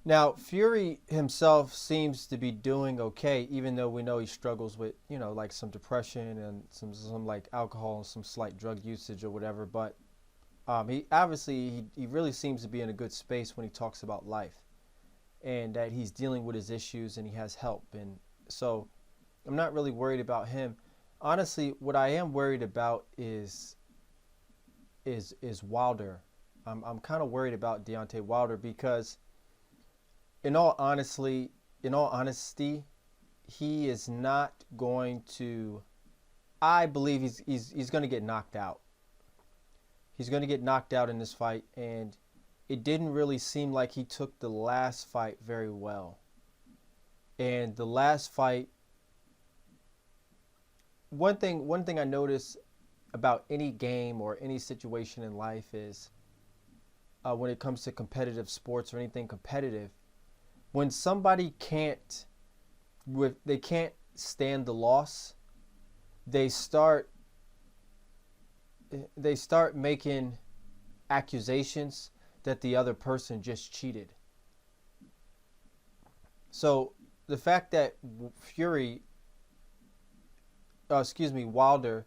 Now, Fury himself seems to be doing okay, even though we know he struggles with, like some depression and some like alcohol and some slight drug usage or whatever. But he obviously he really seems to be in a good space when he talks about life and that he's dealing with his issues and he has help. And so I'm not really worried about him. Honestly, what I am worried about is Wilder. I'm kind of worried about Deontay Wilder because in all honestly, in all honesty, he is not going to. I believe he's going to get knocked out. He's going to get knocked out in this fight, and it didn't really seem like he took the last fight very well. And the last fight, one thing I notice about any game or any situation in life is when it comes to competitive sports or anything competitive, when somebody they can't stand the loss, they start they start making accusations that the other person just cheated. So the fact that Wilder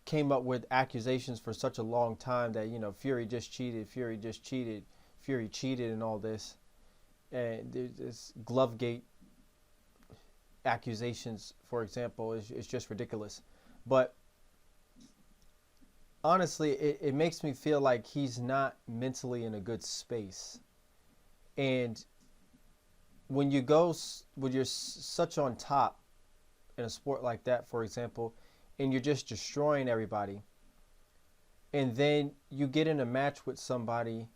came up with accusations for such a long time that Fury just cheated, Fury just cheated, Fury cheated, and all this, and there's this Glovegate accusations, for example, is just ridiculous. But honestly, it makes me feel like he's not mentally in a good space. And when you're such on top in a sport like that, for example, and you're just destroying everybody, and then you get in a match with somebody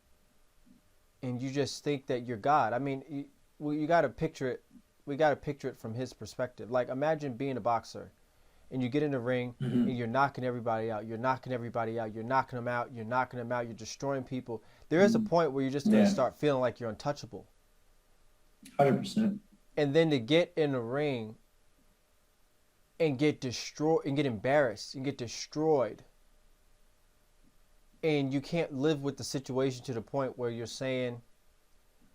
and you just think that you're God. I mean, you got to picture it. We got to picture it from his perspective. Like, imagine being a boxer and you get in the ring and you're knocking everybody out. You're knocking everybody out. You're knocking them out. You're knocking them out. You're destroying people. There is a point where you're just going to start feeling like you're untouchable. 100%. And then to get in the ring and get destroyed and get embarrassed and get destroyed, and you can't live with the situation to the point where you're saying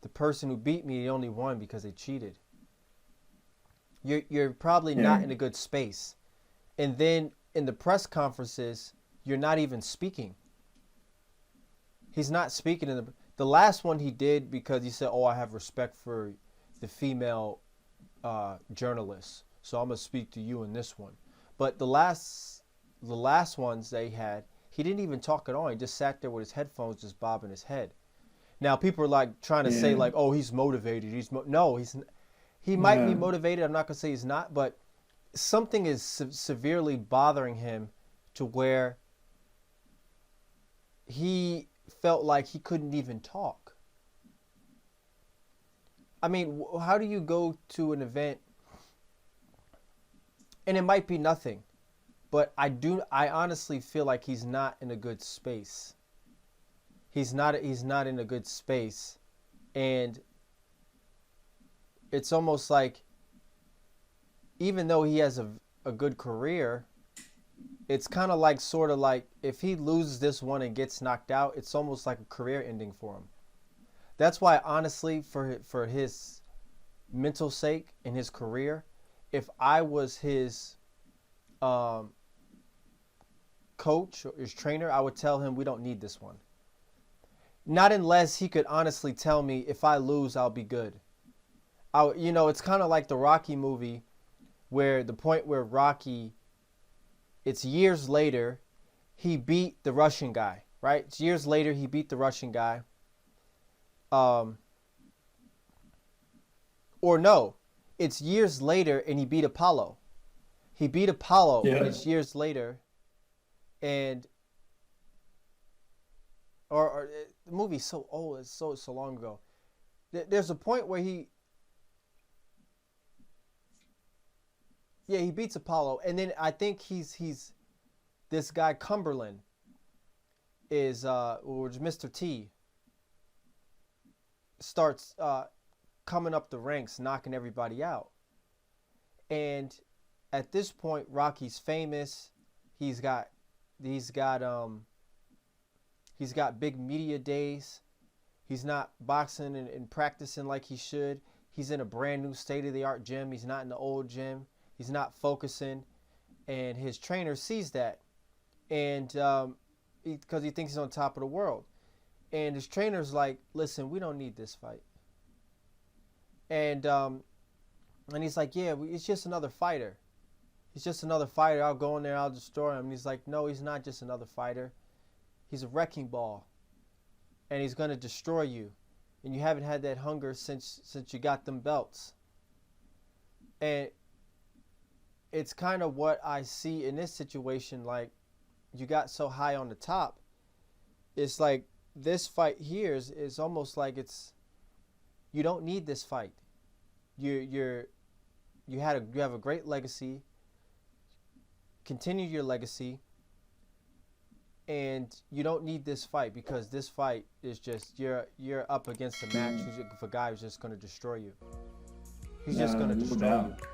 the person who beat me only won because they cheated. You're probably not in a good space. And then in the press conferences, you're not even speaking. He's not speaking in the last one he did because he said, "Oh, I have respect for the female journalists, so I'm gonna speak to you in this one." But the last ones they had, he didn't even talk at all. He just sat there with his headphones, just bobbing his head. Now people are like trying to say like, "Oh, he's motivated." No, he might be motivated. I'm not gonna say he's not, but something is severely bothering him to where he felt like he couldn't even talk. I mean, how do you go to an event and it might be nothing, but I honestly feel like he's not in a good space. He's not in a good space, and it's almost like even though he has a good career, it's kind of like sort of like if he loses this one and gets knocked out, it's almost like a career ending for him. That's why honestly for his mental sake in his career, if I was his coach or his trainer, I would tell him we don't need this one. Not unless he could honestly tell me if I lose, I'll be good. It's kind of like the Rocky movie where the point where Rocky, it's years later, he beat the Russian guy, right? It's years later he beat the Russian guy. Or no, it's years later and he beat Apollo. He beat Apollo and it's years later, and or the movie's so old, it's so long ago. There's a point where he beats Apollo, and then I think he's this guy Cumberland is or Mr. T starts coming up the ranks, knocking everybody out. And at this point, Rocky's famous. He's got he's got he's got big media days. He's not boxing and practicing like he should. He's in a brand new state of the art gym. He's not in the old gym. He's not focusing. And his trainer sees that. And because he thinks he's on top of the world. And his trainer's like, listen, we don't need this fight. And he's like, yeah, it's just another fighter. He's just another fighter. I'll go in there, I'll destroy him. And he's like, no, he's not just another fighter. He's a wrecking ball. And he's going to destroy you. And you haven't had that hunger since you got them belts. And it's kind of what I see in this situation. Like, you got so high on the top. It's like this fight here is almost like you don't need this fight. You have a great legacy. Continue your legacy. And you don't need this fight, because this fight is just you're up against a match for a guy who's just going to destroy you. He's just going to No destroy doubt. you.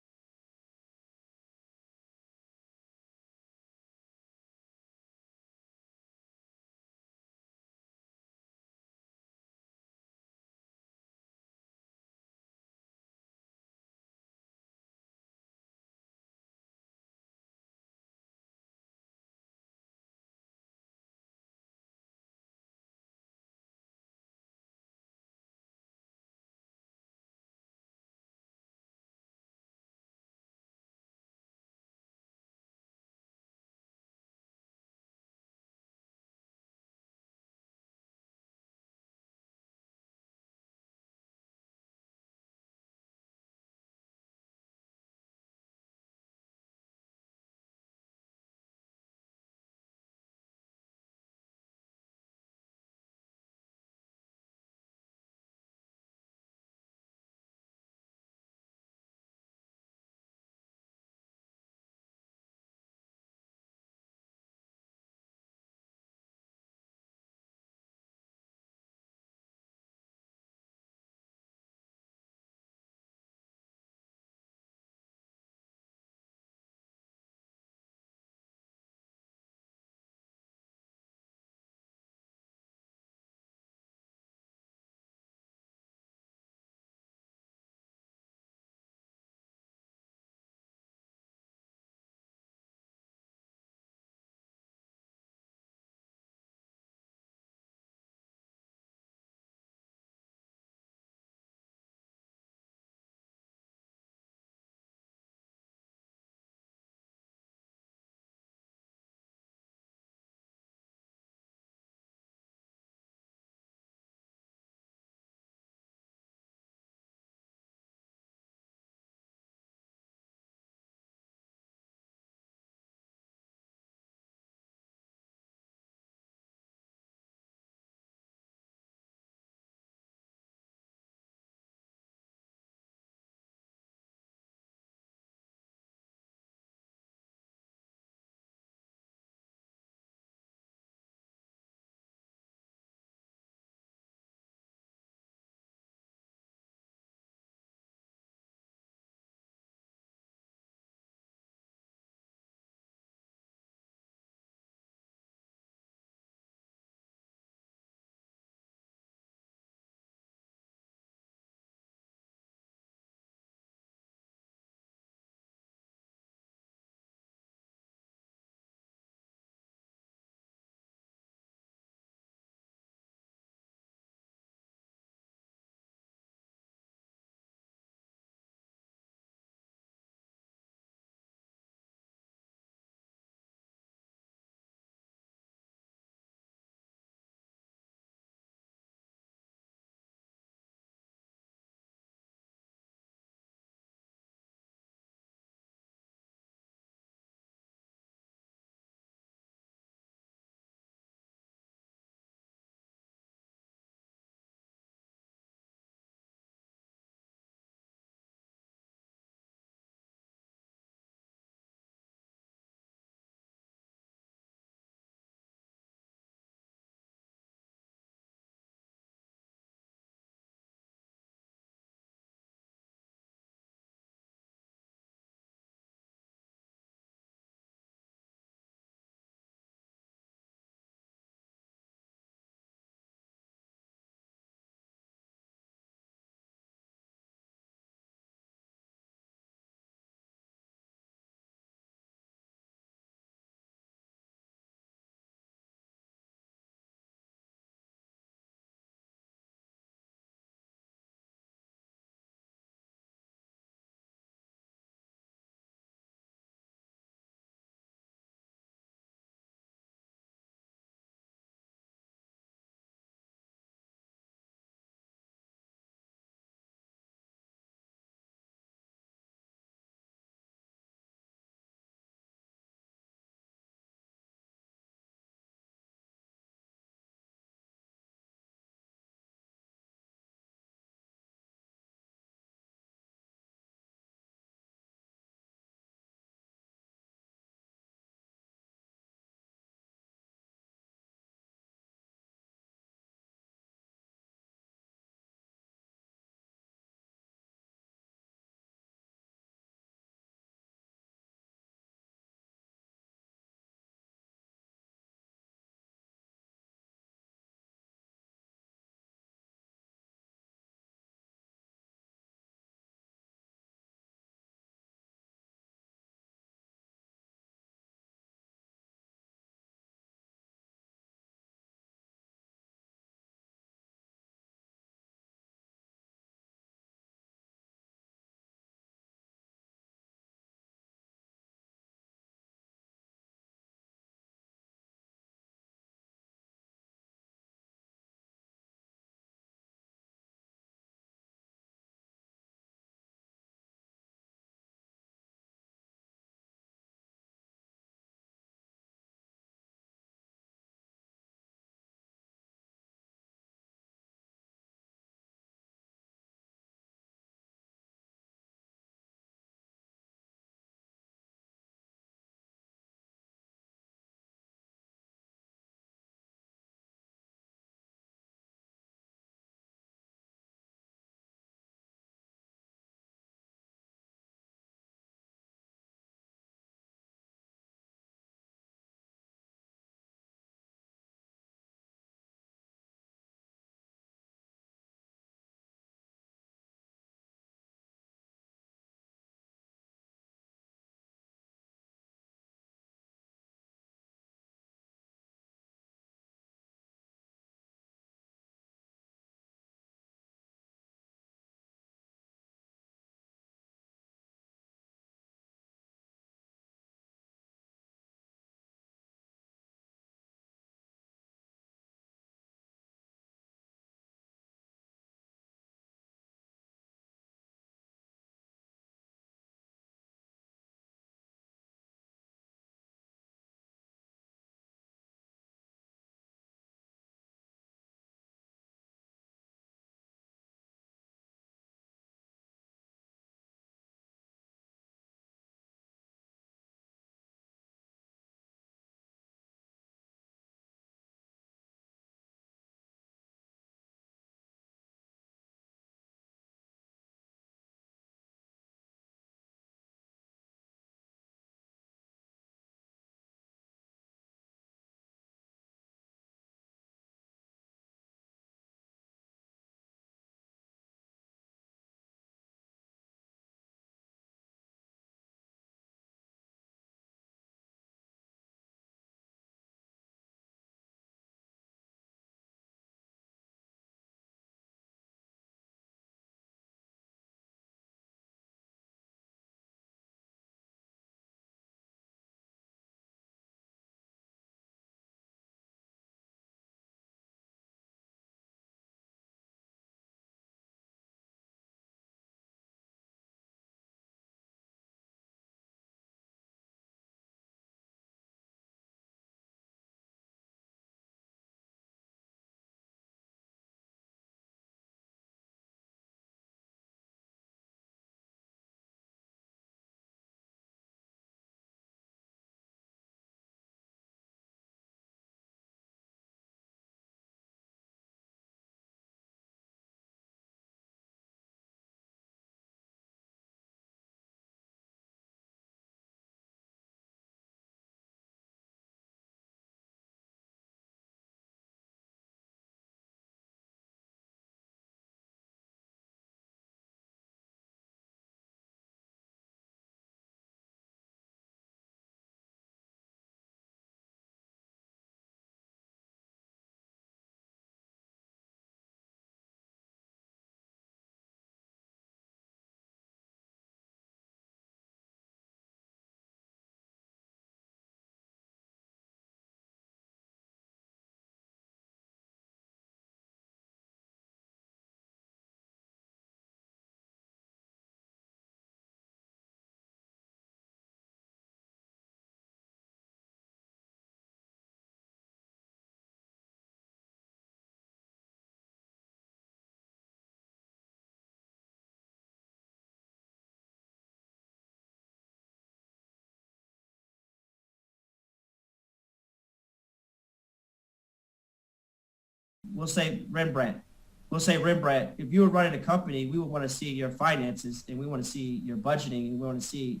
we'll say Rembrandt. We'll say Rembrandt, if you were running a company, we would want to see your finances and we want to see your budgeting and we want to see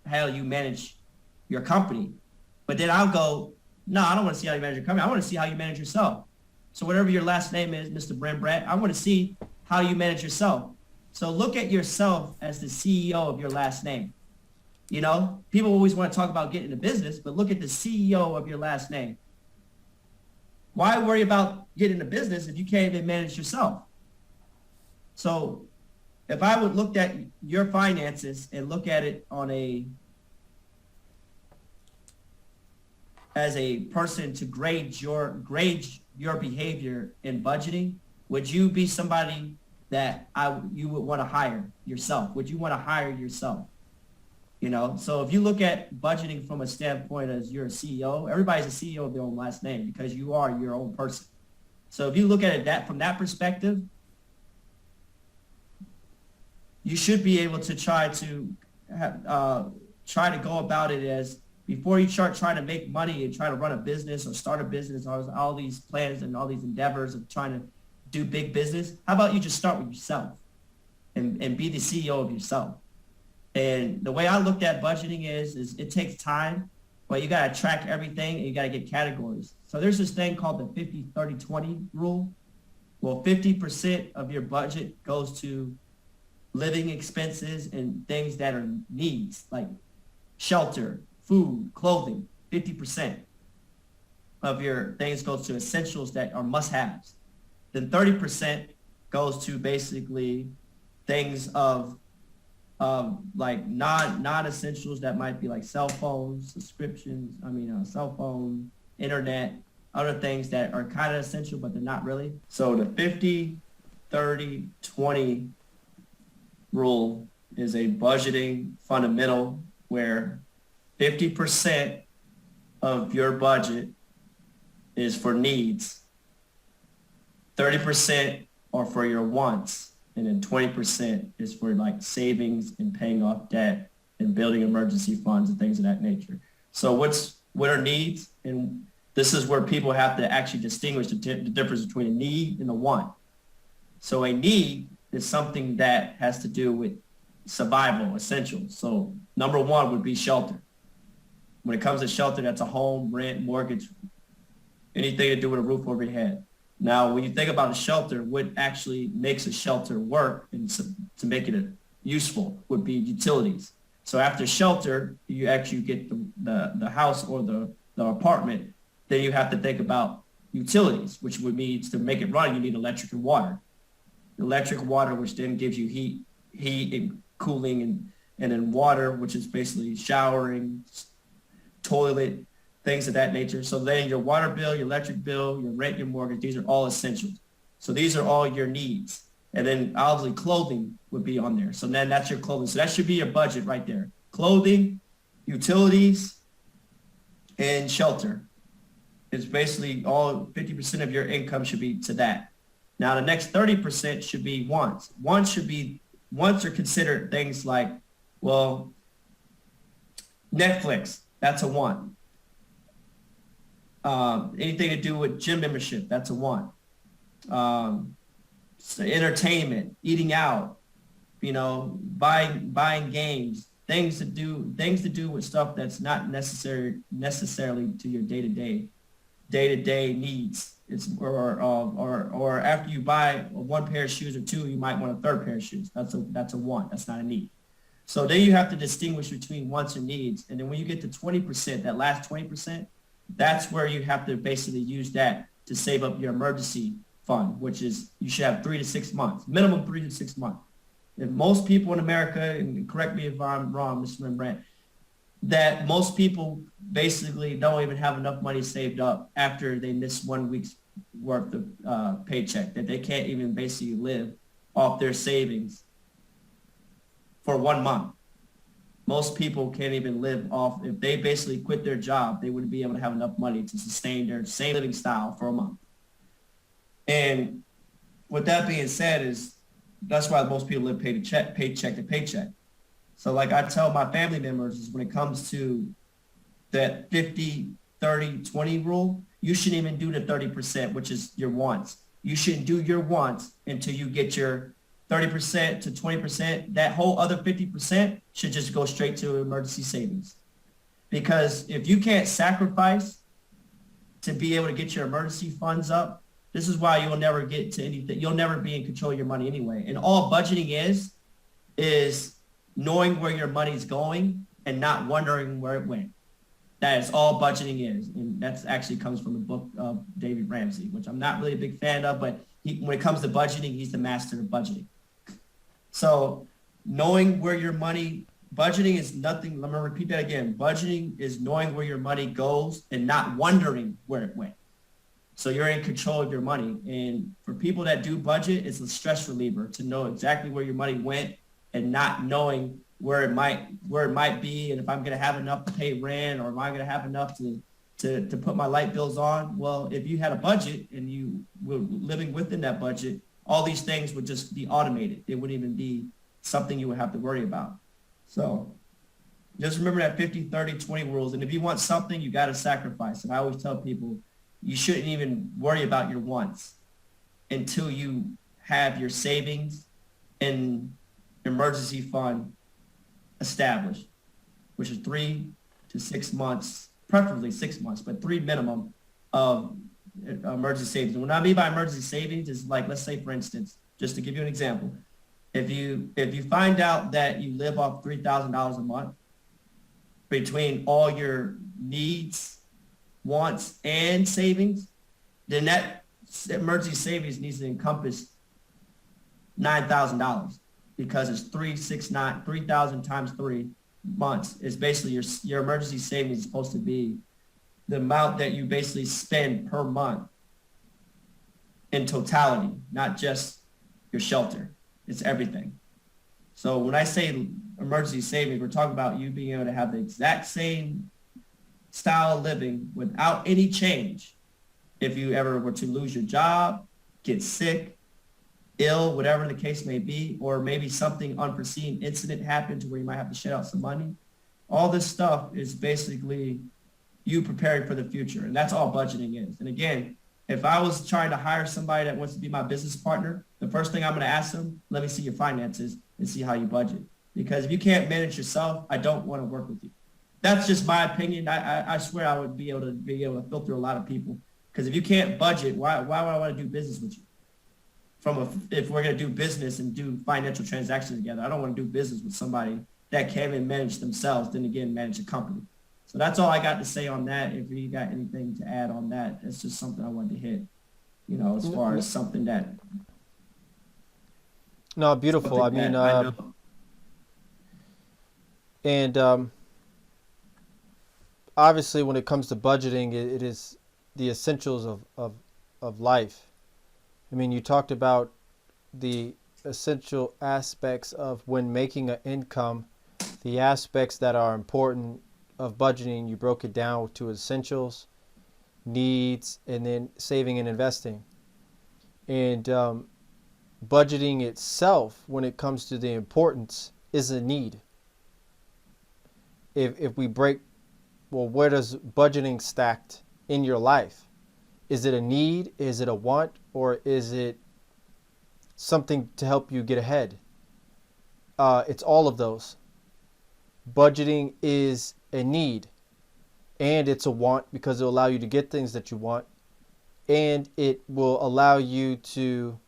how you manage your company. But then I'll go, no, I don't want to see how you manage your company. I want to see how you manage yourself. So whatever your last name is, Mr. Rembrandt, I want to see how you manage yourself. So look at yourself as the CEO of your last name. You know, people always want to talk about getting into business, but look at the CEO of your last name. Why worry about getting into business if you can't even manage yourself? So if I would look at your finances and look at it as a person to grade your behavior in budgeting, would you be somebody that you would want to hire yourself? Would you want to hire yourself? You know, so if you look at budgeting from a standpoint as you're a CEO, everybody's a CEO of their own last name because you are your own person. So if you look at it from that perspective, you should be able to try to go about it as before you start trying to make money and try to run a business or start a business, all these plans and all these endeavors of trying to do big business. How about you just start with yourself and be the CEO of yourself? And the way I looked at budgeting is it takes time, but you got to track everything and you got to get categories. So there's this thing called the 50-30-20 rule. Well, 50% of your budget goes to living expenses and things that are needs, like shelter, food, clothing. 50% of your things goes to essentials that are must-haves. Then 30% goes to basically things of like non-essentials that might be like cell phones, cell phone, internet, other things that are kind of essential, but they're not really. So the 50-30-20 rule is a budgeting fundamental where 50% of your budget is for needs, 30% are for your wants, and then 20% is for like savings and paying off debt and building emergency funds and things of that nature. So what are needs? And this is where people have to actually distinguish the difference between a need and a want. So a need is something that has to do with survival, essentials. So number one would be shelter. When it comes to shelter, that's a home, rent, mortgage, anything to do with a roof over your head. Now, when you think about a shelter, what actually makes a shelter work and to make it useful would be utilities. So after shelter, you actually get the house or the apartment. Then you have to think about utilities, which would mean to make it run, you need electric and water. Electric water, which then gives you heat and cooling, and then water, which is basically showering, toilet, things of that nature. So then your water bill, your electric bill, your rent, your mortgage, these are all essentials. So these are all your needs. And then obviously clothing would be on there. So then that's your clothing. So that should be your budget right there. Clothing, utilities, and shelter. It's basically all 50% of your income should be to that. Now the next 30% should be wants. Wants are considered things like, well, Netflix, that's a want. Anything to do with gym membership, that's a want. So entertainment, eating out, buying games, things to do with stuff that's not necessarily to your day-to-day needs. It's or after you buy one pair of shoes or two, you might want a third pair of shoes. That's a want. That's not a need. So then you have to distinguish between wants and needs. And then when you get to 20%, that last 20%, that's where you have to basically use that to save up your emergency fund, which is you should have 3 to 6 months, minimum 3 to 6 months. If most people in America, and correct me if I'm wrong, Mr. Rembrandt, that most people basically don't even have enough money saved up after they miss 1 week's worth of paycheck, that they can't even basically live off their savings for 1 month. Most people can't even live off, if they basically quit their job, they wouldn't be able to have enough money to sustain their same living style for a month. And with that being said, that's why most people live paycheck to paycheck. So like I tell my family members is when it comes to that 50-30-20 rule, you shouldn't even do the 30%, which is your wants. You shouldn't do your wants until you get your 30% to 20%. That whole other 50% should just go straight to emergency savings. Because if you can't sacrifice to be able to get your emergency funds up, this is why you'll never get to anything. You'll never be in control of your money anyway. And all budgeting is knowing where your money's going and not wondering where it went. That is all budgeting is. And that actually comes from the book of David Ramsey, which I'm not really a big fan of, but when it comes to budgeting, he's the master of budgeting. So knowing where your money, budgeting is nothing. Let me repeat that again. Budgeting is knowing where your money goes and not wondering where it went. So you're in control of your money. And for people that do budget, it's a stress reliever to know exactly where your money went and not knowing where it might be, and if I'm going to have enough to pay rent, or am I going to have enough to put my light bills on? Well, if you had a budget and you were living within that budget, all these things would just be automated. It wouldn't even be something you would have to worry about. So just remember that 50, 30, 20 rules. And if you want something, you got to sacrifice. And I always tell people, you shouldn't even worry about your wants until you have your savings and emergency fund established, which is 3 to 6 months, preferably 6 months, but 3 minimum of emergency savings. And what I mean by emergency savings is, like, let's say, for instance, just to give you an example, if you find out that you live off $3,000 a month between all your needs, wants, and savings, then that emergency savings needs to encompass $9,000. Because it's 3,000 times 3 months. It's basically your emergency savings is supposed to be the amount that you basically spend per month in totality, not just your shelter. It's everything. So when I say emergency savings, we're talking about you being able to have the exact same style of living without any change. If you ever were to lose your job, get sick, ill, whatever the case may be, or maybe something unforeseen incident happened to where you might have to shell out some money. All this stuff is basically you preparing for the future. And that's all budgeting is. And again, if I was trying to hire somebody that wants to be my business partner, the first thing I'm going to ask them, let me see your finances and see how you budget. Because if you can't manage yourself, I don't want to work with you. That's just my opinion. I swear I would be able to filter a lot of people. Because if you can't budget, why would I want to do business with you? If we're going to do business and do financial transactions together, I don't want to do business with somebody that can't even manage themselves, then again, manage a company. So that's all I got to say on that. If you got anything to add on that, it's just something I wanted to hit, as far as something that. No, beautiful. I mean, and obviously when it comes to budgeting, it is the essentials of life. I mean, you talked about the essential aspects of when making an income, the aspects that are important of budgeting. You broke it down to essentials, needs, and then saving and investing. And budgeting itself, when it comes to the importance, is a need. If we break, well, where does budgeting stacked in your life? Is it a need? Is it a want? Or is it something to help you get ahead? It's all of those. Budgeting is a need, and it's a want because it will allow you to get things that you want, and it will allow you to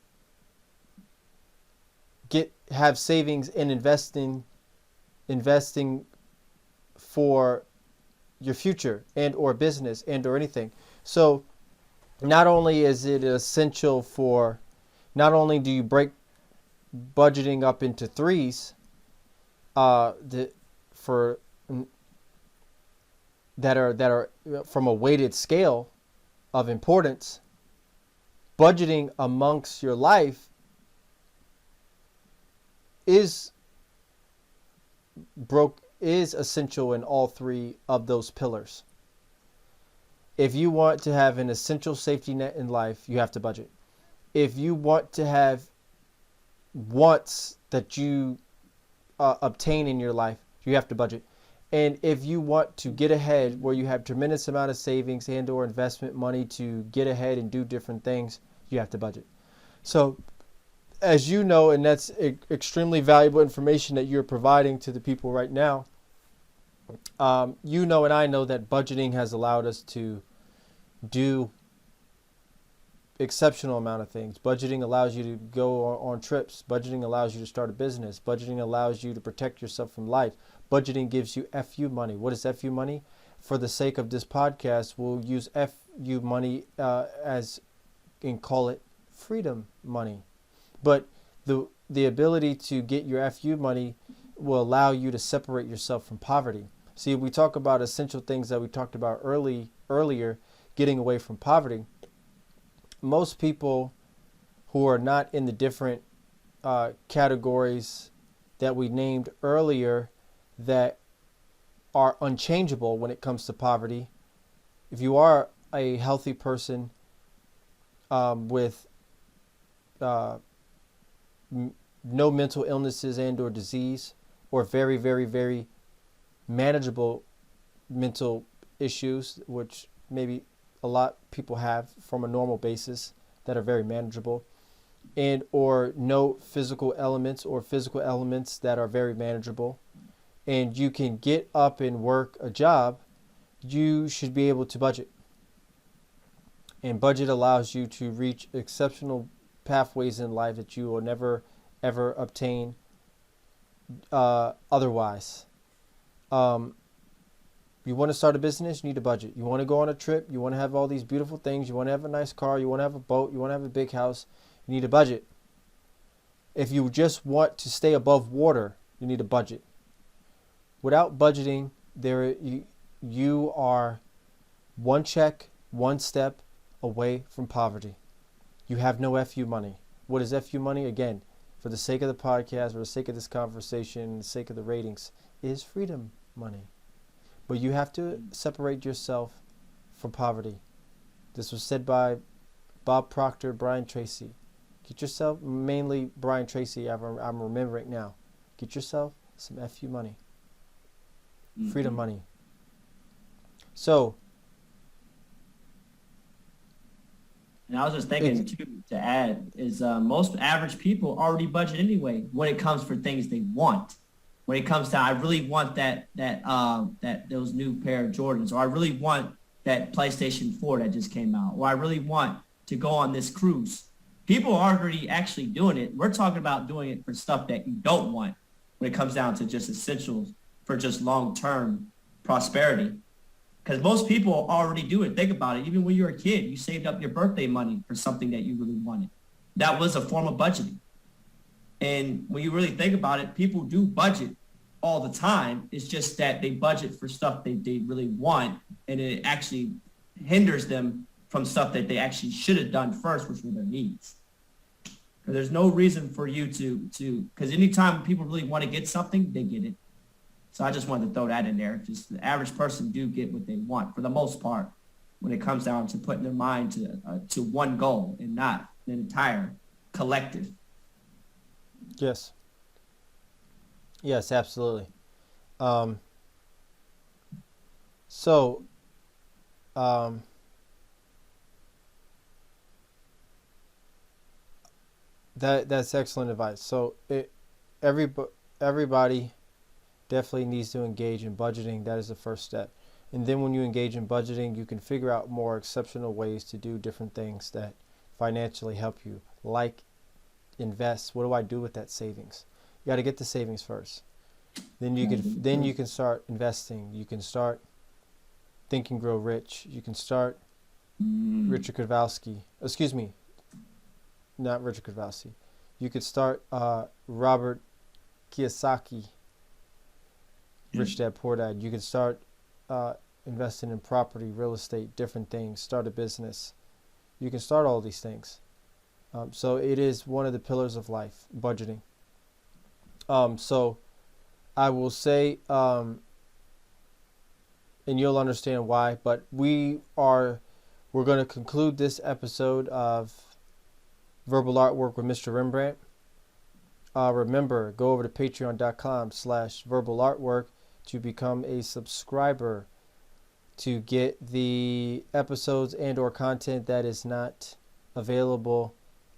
have savings and investing for your future and or business and or anything. So not only is it essential for, not only do you break budgeting up into threes, that are from a weighted scale of importance, budgeting amongst your life is essential in all three of those pillars. If you want to have an essential safety net in life, you have to budget. If you want to have wants that you obtain in your life, you have to budget. And if you want to get ahead where you have tremendous amount of savings and or investment money to get ahead and do different things, you have to budget. So as you know, and that's extremely valuable information that you're providing to the people right now, you know and I know that budgeting has allowed us to do exceptional amount of things. Budgeting allows you to go on trips. Budgeting allows you to start a business. Budgeting allows you to protect yourself from life. Budgeting gives you FU money. What is FU money? For the sake of this podcast, we'll use FU money as and call it freedom money. But the ability to get your FU money will allow you to separate yourself from poverty. See, we talk about essential things that we talked about earlier, getting away from poverty. Most people who are not in the different categories that we named earlier that are unchangeable when it comes to poverty. If you are a healthy person with no mental illnesses and or disease, or very, very, very manageable mental issues, which maybe a lot of people have from a normal basis that are very manageable, and or no physical elements or physical elements that are very manageable, and you can get up and work a job, you should be able to budget. And budget allows you to reach exceptional pathways in life that you will never ever obtain otherwise. You want to start a business, you need a budget. You want to go on a trip, you want to have all these beautiful things, you want to have a nice car, you want to have a boat, you want to have a big house, you need a budget. If you just want to stay above water, you need a budget. Without budgeting, you are one check, one step away from poverty. You have no FU money. What is FU money? Again, for the sake of the podcast, for the sake of this conversation, the sake of the ratings, is freedom money. But you have to separate yourself from poverty. This was said by Bob Proctor, Brian Tracy. Get yourself, mainly Brian Tracy, I'm remembering now. Get yourself some FU money. Freedom money. So, and I was just thinking too, to add is most average people already budget anyway when it comes for things they want. When it comes to, I really want that those new pair of Jordans, or I really want that PlayStation 4 that just came out, or I really want to go on this cruise. People are already actually doing it. We're talking about doing it for stuff that you don't want when it comes down to just essentials for just long-term prosperity. Because most people already do it. Think about it. Even when you were a kid, you saved up your birthday money for something that you really wanted. That was a form of budgeting. And when you really think about it, people do budget all the time. It's just that they budget for stuff they really want, and it actually hinders them from stuff that they actually should have done first, which were their needs. Because there's no reason for you to, because anytime people really want to get something, they get it. So I just wanted to throw that in there. Just the average person do get what they want for the most part when it comes down to putting their mind to one goal and not the entire collective. yes. Yes, absolutely. That's excellent advice. So everybody definitely needs to engage in budgeting. That is the first step. And then when you engage in budgeting, you can figure out more exceptional ways to do different things that financially help you, like invest. What do I do with that savings? You got to get the savings first. Then you can start investing. You can start Think and Grow Rich. You can start Richard Kowalski. Excuse me, not Richard Kowalski. You could start Robert Kiyosaki, Rich Dad Poor Dad. You could start investing in property, real estate, different things. Start a business. You can start all these things. So it is one of the pillars of life, budgeting. So I will say, and you'll understand why, but we're going to conclude this episode of Verbal Artwork with Mr. Rembrandt. Remember, go over to patreon.com/verbalartwork. to become a subscriber to get the episodes and or content that is not available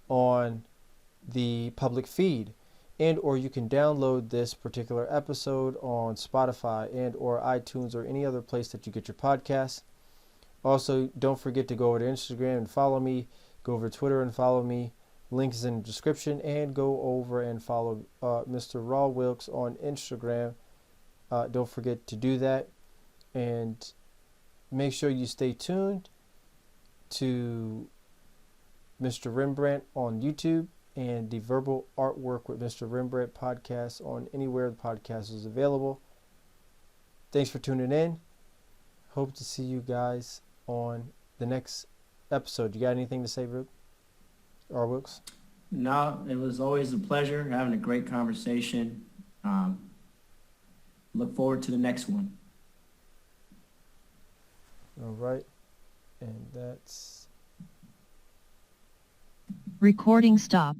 on the public feed, and or you can download this particular episode on Spotify and or iTunes or any other place that you get your podcasts. Also, don't forget to go over to Instagram and follow me, go over to Twitter and follow me. Link is in the description, and go over and follow Mr. Raw Wilkes on Instagram. Don't forget to do that, and make sure you stay tuned to Mr. Rembrandt on YouTube and the Verbal Artwork with Mr. Rembrandt podcast on anywhere the podcast is available. Thanks for tuning in. Hope to see you guys on the next episode. You got anything to say, Rib? Or Wilkes? No, it was always a pleasure having a great conversation. Look forward to the next one. All right. And that's... Recording stop.